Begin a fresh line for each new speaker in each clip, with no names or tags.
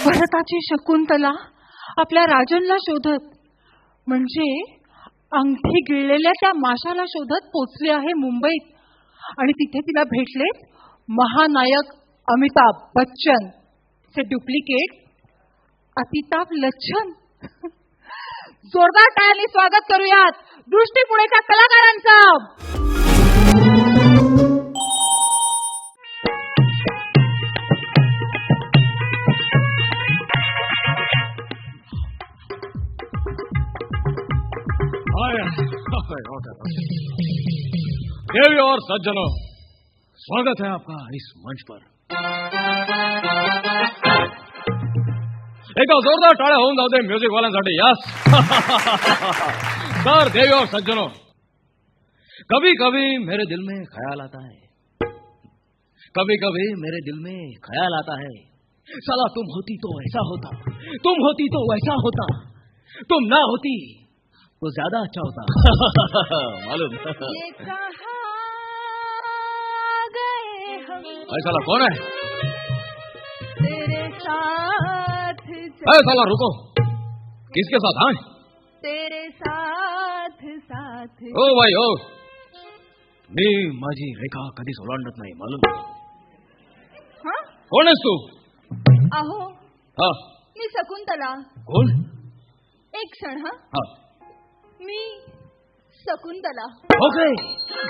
भरताची शकुंतला आपल्या राजनला शोधत, म्हणजे अंगठी गिळलेल्या त्या माशाला शोधत पोचली आहे मुंबईत. आणि तिथे तिला भेटले महानायक अमिताभ बच्चन चे डुप्लिकेट अमिताभ लच्छन. जोरदार टाळ्यांनी स्वागत करूयात दृष्टीपुढेच्या कलाकारांचं.
देवी और सज्जनों, स्वागत है आपका इस मंच पर. एक जोरदार टाळ्या होऊन जाऊ दे म्युझिक वाल्यांसाठी. Yes sir. देवी और सज्जनों, कभी कभी मेरे दिल में ख्याल आता है, कभी कभी मेरे दिल में ख्याल आता है, साला तुम होती तो ऐसा होता, तुम होती तो वैसा होता, तुम ना होती तो ज्यादा अच्छा होता. मालूम ऐसा कौन है?
तेरे साथ
साला रुको, किसके साथ? हाँ
तेरे साथ साथ.
ओ भाई ओ, मी माझी रेखा कधीच ओलांडत नाही. मालूम कोण आहेस तू?
अहो
हा
मी शकुंतला.
कोण?
एक क्षण.
हा
मी शकुंतला.
ओके.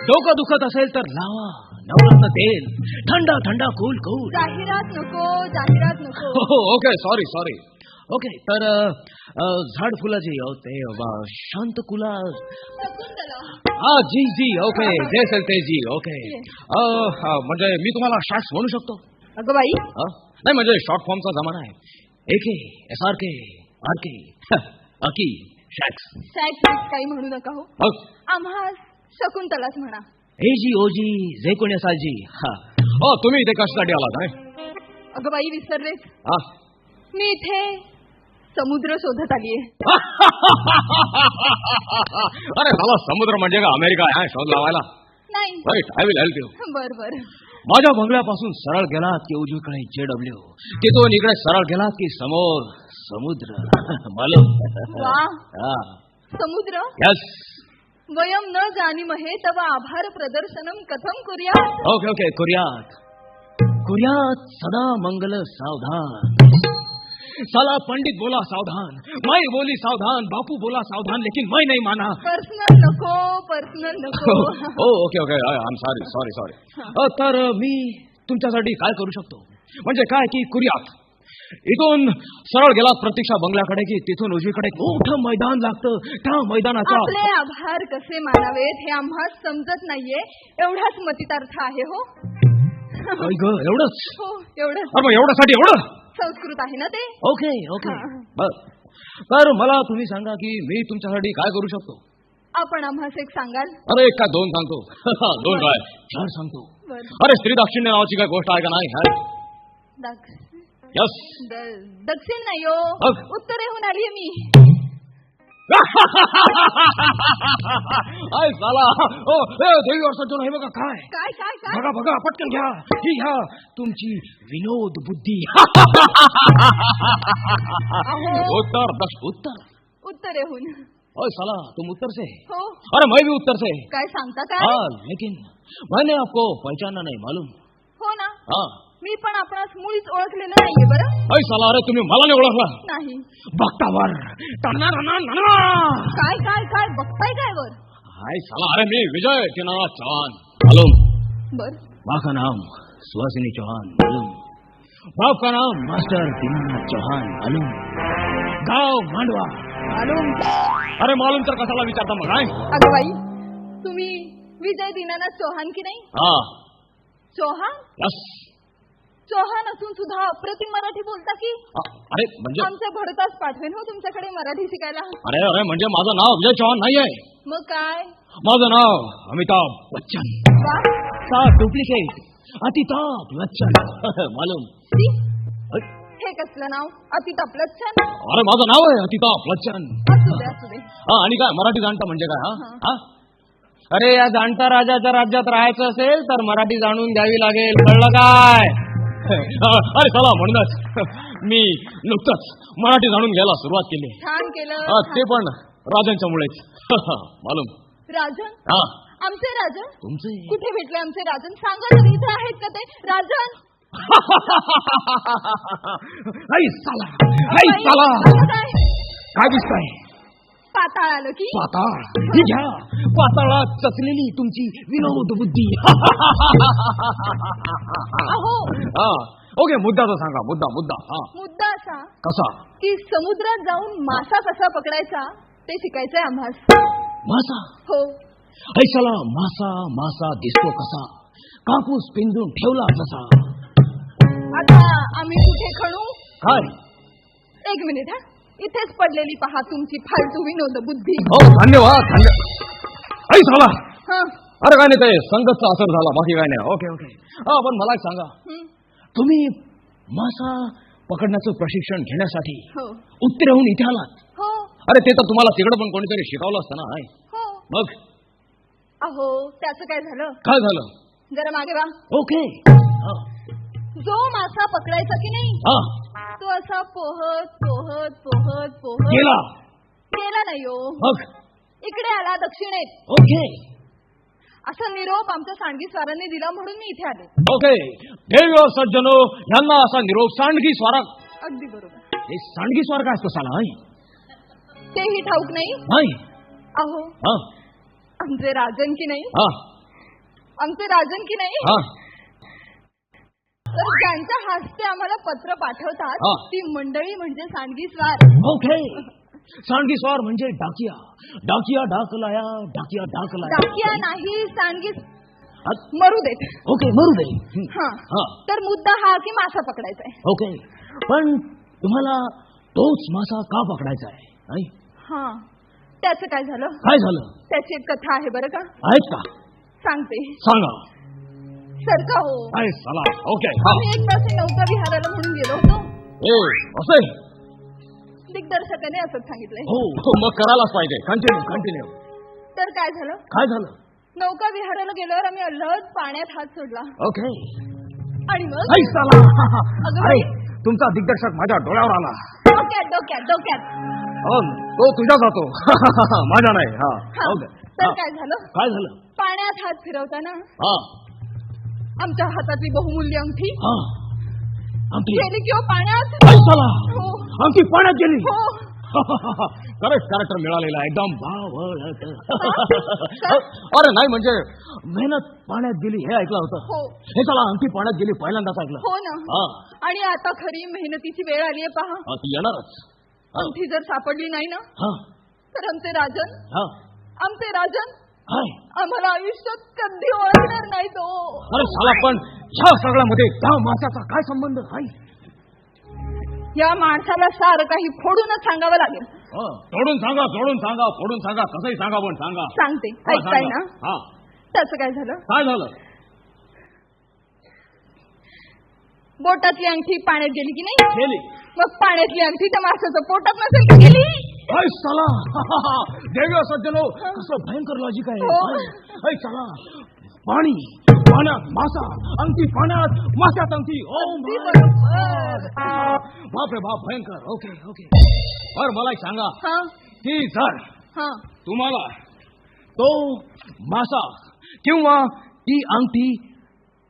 डोकं दुखत असेल तर लावा नवरत्न तेल, थंडा थंडा कूल कूल.
जाहिरात नको, जाहिरात नको.
Okay sorry sorry. ओके तर झाड फुलाची ते शांत कुला
शकुंतला.
हा जी जी. ओके जय सलते जी. ओके म्हणजे मी तुम्हाला शॉर्ट्स म्हणू शकतो?
अगं बाई,
नाही म्हणजे शॉर्ट फॉर्मचा जमाना आहे. AK SRK RK अकी शॅक्स.
काही म्हणू नका हो. आम्हा शकुंतलाच म्हणा.
एजी ओजी जे कोणी असाल जी. हो तुम्ही इथे कशासाठी आलात?
अगं बाई विसरलेच,
हा
मी इथे समुद्र शोधत आलीये.
अरे मला समुद्र म्हणजे का अमेरिका आहे शोध लावायला?
नाही.
Right, I will help you.
बर बर.
माझ्या बंगल्यापासून सरळ गेलात की उजवीकडे JW, तिथून इकडे सरळ गेलात की समोर समुद्र. मालूम?
वा, समुद्र.
यस.
वयम न जानीमहे तव आभार प्रदर्शनम कथम कुर्यात.
Okay okay कुर्यात. कुर्यात सदा मंगल सावधान. साला पंडित बोला सावधान, माई बोली सावधान, बापू बोला सावधान, लेकिन मैं नहीं माना.
पर्सनल नको, पर्सनल नको.
Okay okay I am sorry sorry sorry. तर मी तुमच्यासाठी काय करू शकतो? म्हणजे काय की कुर्यात इथून सरळ गेलात प्रतीक्षा बंगल्याकडे की तिथून उजवीकडे मोठं मैदान लागतं. त्या मैदानाचा
आपले आभार कसे मानावेत हे आम्हा समजत नाहीये. एवढाच मतितार्थ आहे. हो
एवढंच?
हो एवढंच.
एवढ्यासाठी एवढं
संस्कृत आहे ना ते.
Okay okay. तर मला तुम्ही सांगा की मी तुमच्यासाठी काय करू शकतो?
आपण आम्हास एक सांगाल?
अरे एक काय दोन सांगतो. दोन काय 4 सांगतो. अरे स्त्री दाक्षिण्य नावाची काय गोष्ट आहे का नाही? यस.
दक्षिण नाही हो, उत्तरेहून आलीये मी.
आय साला. ओ देवी और सज्जन हे बघा काय
काय काय काय.
बघा बघा पटकन घ्या. ही घ्या तुमची विनोद बुद्धी. उत्तर
उत्तरेहून.
ओए साला तुम उत्तर से?
हो.
अरे मैं भी उत्तर से.
काय सांगता काय?
हाँ लेकिन मैंने आपको पहचाना नहीं. मालूम?
हो ना.
हाँ
मी पण आपणास मुळीच ओळखलेलं नाहीये. बरं
अय साला. अरे तुम्ही मला नाही ओळखला?
नाही.
बघतावर
काय काय काय बघताय काय वर?
हाय साला. अरे मी विजय टिनानाथ चौहान. मालूम?
बर.
माँ का नाम सुहासिनी चौहान. मालूम? बाप का नाम मास्टर दीनानाथ चौहान. मालूम? गाव मांडवा.
मालूम?
अरे मालूम तर कशाला विचारता मग?
अगं बाई, तुम्ही विजय दीनानाथ चौहान की नाही?
हा.
चौहान?
यस.
चौहान असून सुद्धा अप्रतिम मराठी बोलता की?
अरे म्हणजे
आमच्या भडताच पाठवेन हो तुमच्याकडे मराठी शिकायला.
अरे अरे म्हणजे माझं नाव विजय चौहान नाही आहे.
मग काय?
माझं नाव अमिताभ बच्चन. सा डुप्लिकेट अमिताभ बच्चन. मालूम?
हे कसलं नाव? अमिताभ बच्चन?
अरे माझं नाव आहे अमिताभ बच्चन.
असू दे असू दे.
आणि काय मराठी जाणता म्हणजे काय? हा.
अरे या जाणता राजाच्या राज्यात राहायचं असेल तर मराठी जाणून द्यावी लागेल. कळलं काय?
अरे चला म्हणूनच मी नुकतंच मराठी जाणून घ्यायला सुरुवात केली.
छान केलं.
ते पण राजांच्या मुळेच. मालूम.
राजन?
हा.
आमचे राजन?
तुमचे?
कुठे भेटले आमचे राजन? सांगा तरी, इथे आहेत का ते राजन?
काय दिसतंय?
पाताळ आलं की?
पाताळ? ही घ्या, पाताळात चचलेली तुमची विनोद बुद्धी.
अहो.
ओके, मुद्दा तर सांगा. मुद्दा.
मुद्दा असा
कसा
की समुद्रात जाऊन मासा कसा पकडायचा ते शिकायचंय आम्हाला.
मासा?
हो.
ऐशाला मासा दिसतो कसा, कापूस पिंजून ठेवला कसा.
आता आम्ही कुठे खणू?
काय?
एक मिनिट. हा, इथेच पडलेली पहा तुमची फालतू विनोद बुद्धी.
हो, धन्यवाद. ऐशाला.
हा.
अरे काय नाही, ते संगतचा असर झाला, बाकी काय नाही. ओके. पण मला एक सांगा, तुम्ही मासा पकडण्याचं प्रशिक्षण घेण्यासाठी उत्तरेहून इथे आलात?
हो.
अरे ते तर तुम्हाला तिकडं पण कोणीतरी शिकवलं असतं ना.
हो.
मग?
अहो, त्याचं काय झालं?
काय झालं?
जरा मागे वा.
ओके.
जो मासा पकडायचा की नाही, तो असा पोहत गेला नाही हो.
मग?
इकडे आला दक्षिणेत.
ओके.
असा निरोप आमच्या सांडगी स्वारांनी दिला म्हणून मी इथे आले.
ओके. देव सज्जनो, यांना असा निरोप सांडगी स्वारा.
अगदी बरोबर.
हे सांडगी स्वार काय असतो साला?
तेही ठाऊक नाही.
नाही.
अहो, आमचे राजन की नाही, तर ज्यांच्या हस्ते आम्हाला पत्र पाठवतात ती मंडळी म्हणजे सांडगी स्वार.
ओके. सांडगी स्वार म्हणजे डाकिया डाकलाया.
डाकिया नाही, सांडगी. मरू देत.
ओके, मरू दे.
तर मुद्दा हा की मासा पकडायचा आहे.
ओके. पण तुम्हाला तोच मासा का पकडायचा आहे?
त्याचं काय झालं?
काय झालं?
त्याची एक कथा आहे बरं का.
आहेत का?
सांगते.
सांगा.
सर का हो.
चला. ओके.
आम्ही एक तास नौका विहाराला म्हणून गेलो होतो.
असे
दिग्दर्शकाने असंच सांगितलंय.
हो, मग करायलाच पाहिजे. कंटिन्यू.
तर काय झालं? नौका विहाराला गेल्यावर आम्ही अल्लहद पाण्यात हात सोडला.
ओके.
आणि मग
अरे, तुमचा दिग्दर्शक माझ्या डोळ्यावर आला.
डोक्यात.
तो तुझ्या जातो. माझा नाही.
तर काय झालं? पाण्यात हात फिरवताना आमच्या हातातली बहुमूल्य अंगठी गेली किंवा पाण्यात. अंगठी पाण्यात गेली. करेक्टर मिळालेला एकदम बावळट. अरे नाही, म्हणजे मेहनत पाण्यात गेली हे ऐकलं होतं. हे चला, अंगठी पाण्यात गेली पहिल्यांदाच ऐकलं. हो ना. आणि आता खरी मेहनतीची वेळ आली आहे पहा.
ती येणारच.
अंगठी जर सापडली नाही ना, तर आमचे राजन आम्हाला आयुष्यात कधी ओळखणार नाही तो.
अरे साला, पण ह्या सगळ्यामध्ये त्या माणसाचा काय संबंध आहे?
या माणसाला सारं काही फोडूनच सांगावं लागेल.
फोडून सांगा. कसंही सांगा, पण सांगा.
सांगते. ऐकताय ना? त्याचं काय झालं? बोटातली अंगठी पाण्यात गेली की नाही?
गेली.
मग पाण्यातली अंगठी त्या माणसाच्या पोटात नसेल का गेली?
चला. देव सज्जनो, कसं भयंकर लॉजिक आहे. चला, पाण्यात मासा, अंगठी पाण्यात, माशात अंगठी. बापरे बाप, भयंकर. ओके. बरं, मला सांगा की जर तुम्हाला तो मासा किंवा ती अंगठी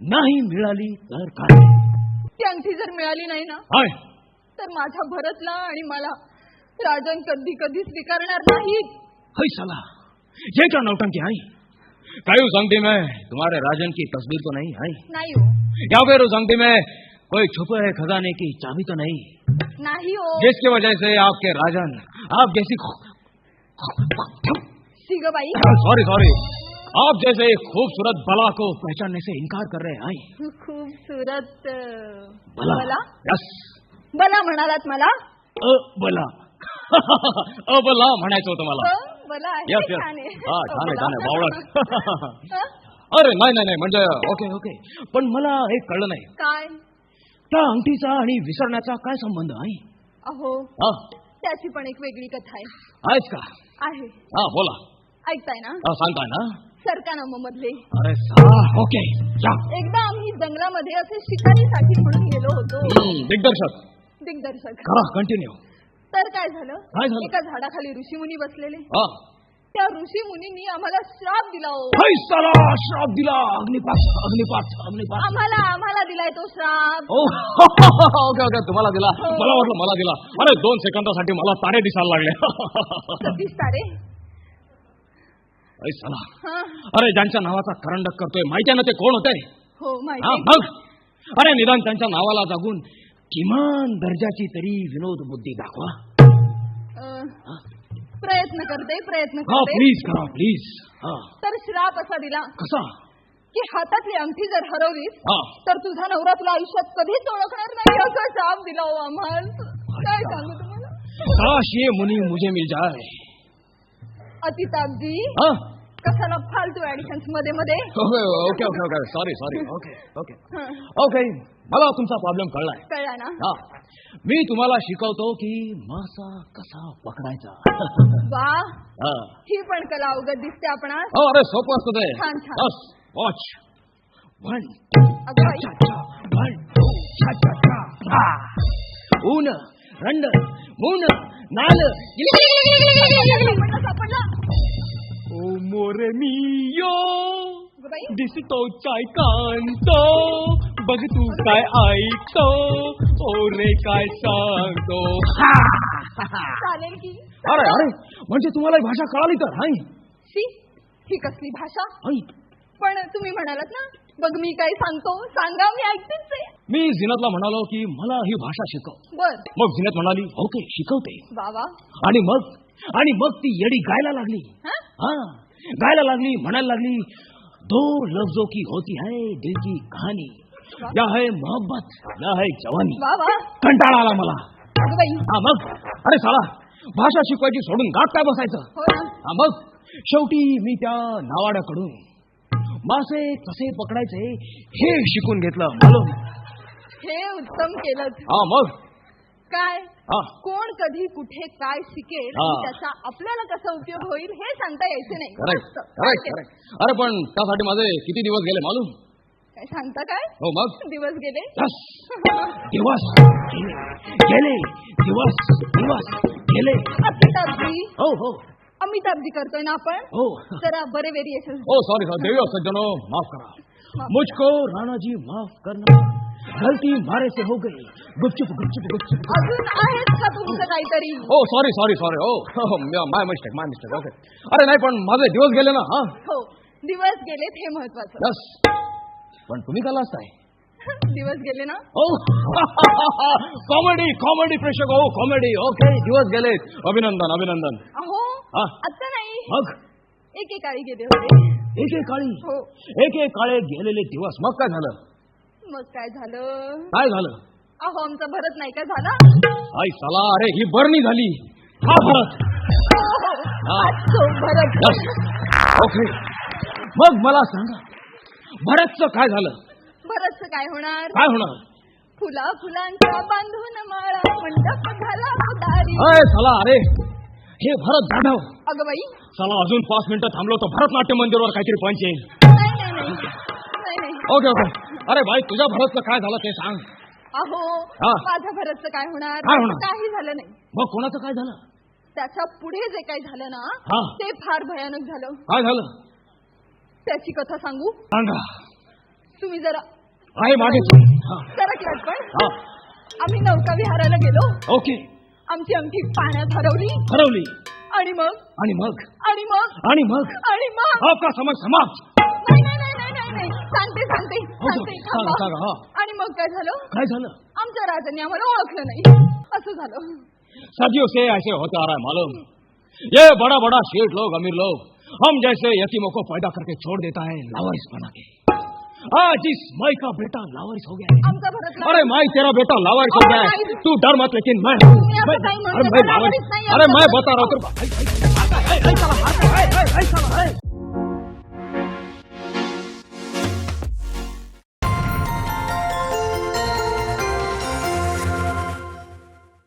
नाही मिळाली तर काय?
ती अंगठी जर मिळाली नाही ना, तर माझ्या भरतला आणि मला राजन कधी स्वीकारणार नाहीत.
साला, ये क्या नौटंकी है? कायू संगति में तुम्हारे राजन की तस्वीर तो नहीं है?
नहीं हो.
या फिर उस संगति में कोई छुपे है खजाने की चाबी तो नहीं?
नहीं हो.
जिसकी वजह से आपके राजन आप जैसी
सिगबाई,
सॉरी, आप जैसे खूबसूरत बला को पहचानने से इनकार कर रहे हैं.
खूबसूरत
बला? यस.
बला म्हणालात मला?
बला. बला म्हणायचं होतं मला.
बला.
यस. छान बावळट. अरे नाही, म्हणजे ओके. पण मला हे कळलं नाही.
काय?
त्या अंगठीचा आणि विसरण्याचा काय संबंध आहे?
अहो, त्याची पण एक वेगळी कथा आहे.
आहेच का?
आहे.
बोला.
ऐकताय ना?
सांगताय ना?
सरका ना मग मधले.
अरे साला ओके या.
एकदा आम्ही जंगलामध्ये असे शिकारीसाठी म्हणून गेलो होतो.
दिग्दर्शक
दिग्दर्शक.
करा कंटिन्यू.
तर काय झालं,
काय झालं?
एका झाडाखाली ऋषीमुनी बसलेले.
हा
त्या ऋषीमुनींनी आम्हाला श्राप दिला हो.
साला श्राप दिला. अग्निपात अग्निपात अग्निपात.
आम्हाला दिलाय तो श्राप.
ओके ओके तुम्हाला दिला. मला वाटलं मला दिला. अरे 2 सेकंदासाठी मला तारे दिसायला लागले.
सतीश तारे.
साला
हा.
अरे ज्यांच्या नावाचा करंडक करतोय माहिती आहे ना ते कोण होते?
हो
हा
माहिती.
मग अरे निदान त्यांच्या नावाला जागून किमान दर्जाची तरी विनोद बुद्धी दाखवा.
प्रयत्न करते
हा प्लीज करा प्लीज.
तर श्राप असा दिला
कसा
की हातातली अंगठी जर हरवलीस
हा
तर तुझा नवरा तुला आयुष्यात कधीच ओळखणार नाही असा श्राप दिला हो आम्हाला. काय सांगू तुम्हाला.
काश ये मुनी मुझे मिल जाए.
अतितापजी
हा
कशाला फालतू ऍडिशन्स मध्ये मध्ये.
Okay okay okay sorry okay okay okay मला तुमचा प्रॉब्लेम कळलाय.
कळला ना.
हा मी तुम्हाला शिकवतो की मासा कसा पकडायचा.
वा
हा.
ही पण कला अवगत दिसते आपणास.
हो अरे सोपं असतं ते.
छान, छान.
बस वॉच 1
अगं बाई.
1 2 ऊन रंड मून नाल
सापडला.
ओ मोरे मियो
अगं बाई.
दिसतो चाय कांतो बघ तू काय ऐकतो ओरे काय सांगतो.
चालेल की.
अरे अरे म्हणजे तुम्हाला ही भाषा कळाली तर हाय.
शी ही कसली भाषा.
हाय.
पण तुम्ही म्हणालात ना बघ मी काय सांगतो सांगा मी ऐकतेच आहे.
मी झिनतला म्हणालो की मला ही भाषा शिकव.
बर.
मग झिनत म्हणाली ओके शिकवते.
बाबा.
आणि मग ती येडी गायला लागली. हा गायला लागली म्हणायला लागली दो लफ्जों की होती है दिल की कहानी या है मोहब्बत या है जवानी.
बाबा.
कंटाळा आला मला.
अगं बाई.
हा मग अरे साला भाषा शिकवायची सोडून गात काय बसायचं.
हो ना.
हा मग शेवटी मी त्या नावाड्याकडून मासे कसे पकडायचे हे शिकून घेतलं. मालूम.
हे उत्तम केलं.
हा मग
काय
हा
कोण कधी कुठे काय शिकेल
हा.
आणि त्याचा आपल्याला कसा उपयोग होईल हे सांगता यायचं नाही.
करेक्ट
मस्त.
Correct correct. अरे पण त्यासाठी माझे किती दिवस गेले मालूम.
काय सांगता काय.
हो मग
दिवस गेले.
यस दिवस गेले दिवस गेले.
अमिताभजी.
हो हो
अमिताभजी करतोय ना आपण.
हो
जरा बरे व्हेरिएशन.
ओ सॉरी देवी सज्जनो माफ करा. मुझको राणा जी माफ करना गलती मारे से हो गई. गुपचुप गुपचुप गुपचुप.
अजून आहेत का तुमचं काहीतरी.
Oh sorry oh my mistake okay. अरे नाही पण माझे दिवस गेले ना. हा
हो दिवस गेलेत हे महत्वाचं.
यस पण तुम्ही का लाजताय.
दिवस गेले ना.
ओ कॉमेडी प्रेक्षक हो कॉमेडी. ओके दिवस गेले. अभिनंदन.
अहो
हा.
आता नाही
मग
एकेकाळी गेले होते.
एकेकाळी
हो.
एकेकाळे गेलेले दिवस. मग काय झालं.
मग काय झालं.
काय झालं.
अहो आमचा भरत नाही का झाला.
आई साला अरे ही बरणी झाली. हा भरत. हा.
तो भरत.
यस ओके मग मला सांगा भरतचं काय झालं.
भरतचं काय होणार.
काय होणार.
फुलांचा बांधून माळा मंडप झाला उदारी.
अय साला अरे हे भरत जाधव.
अगं बाई.
साला अजून 5 मिनिटं थांबलो तर भरतनाट्य मंदिरवर काहीतरी पंच येईल.
नाही.
ओके अरे भाई तुझ्या भरतचं काय झालं ते सांग.
अहो
हा.
माझ्या भरतचं काय होणार.
काय होणार?
काही झालं नाही.
मग कोणाचं काय झालं.
त्याच्या पुढे जे काही झालं ना
हा.
ते फार भयानक झालं.
काय झालं.
त्याची कथा सांगू.
सांगा.
तुम्ही जरा
आहे मागे.
सरकलात पण.
हा
आम्ही नौका विहाराला गेलो.
ओके.
आमची अंगठी पाण्यात हरवली. आणि मग
आपका समज समाप्त.
नाही सांगते.
सांगा.
आणि मग काय झालं. आमच्या राजांनी आम्हाला ओळखलं नाही. असं झालं.
सदियों से ऐसे होता आ रहा है मालूम. ये बड़ा बड़ा शेठ लोग अमीर लोग हम जैसे यतीमों को पैदा करके छोड़ देता है लावारिस बना के. आज इस माई का बेटा लावारिस हो गया है.
आमचा भरत.
अरे माई तेरा बेटा लावारिस हो गया है. तू डर मत लेकिन मैं
लावारिस नहीं.
अरे मैं बता रहा हूँ.